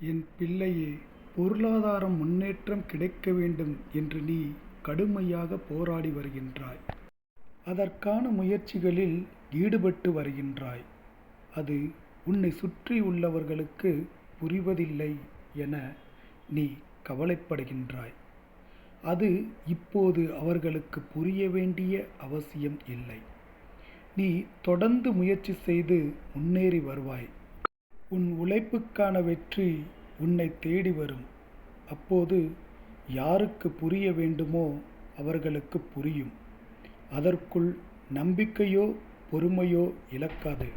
என் பிள்ளையே, பொருளாதாரம் முன்னேற்றம் கிடைக்க வேண்டும் என்று நீ கடுமையாக போராடி வருகின்றாய். அதற்கான முயற்சிகளில் ஈடுபட்டு வருகின்றாய். அது உன்னை சுற்றி உள்ளவர்களுக்கு புரிவதில்லை என நீ கவலைப்படுகின்றாய். அது இப்போது அவர்களுக்கு புரிய வேண்டிய அவசியம் இல்லை. நீ தொடர்ந்து முயற்சி செய்து முன்னேறி வருவாய். உன் உழைப்புக்கான வெற்றி உன்னை தேடி வரும். அப்போது யாருக்கு புரிய வேண்டுமோ அவர்களுக்கு புரியும். அதற்குள் நம்பிக்கையோ பொறுமையோ இழக்காதே.